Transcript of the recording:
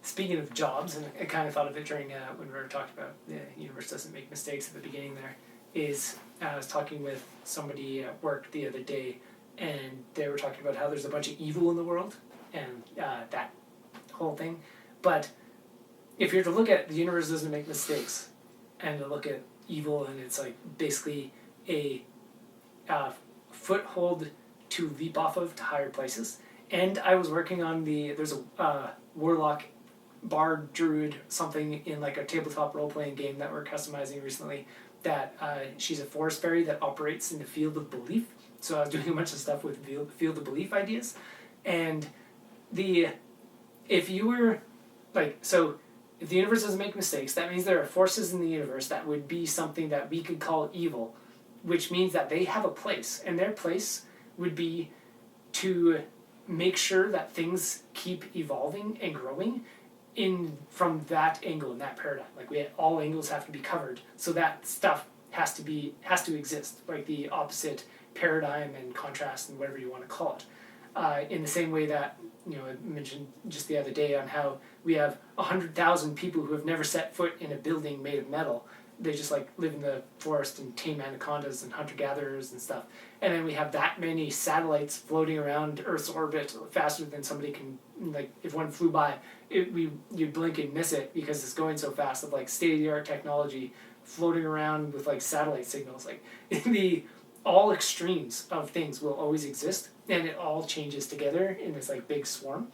speaking of jobs, and I kind of thought of it during when we were talking about the universe doesn't make mistakes at the beginning there, is I was talking with somebody at work the other day, and they were talking about how there's a bunch of evil in the world, and that whole thing. But if you're to look at the universe doesn't make mistakes, and to look at evil, and it's like basically a foothold to leap off of to higher places. And I was working on there's a warlock, bard, druid, something in like a tabletop role playing game that we're customizing recently. That she's a forest fairy that operates in the field of belief. So I was doing a bunch of stuff with field of belief ideas, and if you were like so. If the universe doesn't make mistakes, that means there are forces in the universe that would be something that we could call evil, which means that they have a place, and their place would be to make sure that things keep evolving and growing from that angle in that paradigm. Like all angles have to be covered, so that stuff has to exist, like the opposite paradigm and contrast and whatever you want to call it. In the same way that I mentioned just the other day on how we have 100,000 people who have never set foot in a building made of metal. They just like live in the forest and tame anacondas and hunter-gatherers and stuff. And then we have that many satellites floating around Earth's orbit faster than somebody can, like if one flew by, you'd blink and miss it because it's going so fast, of like state-of-the-art technology floating around with like satellite signals. Like all extremes of things will always exist, and it all changes together in this like big swarm.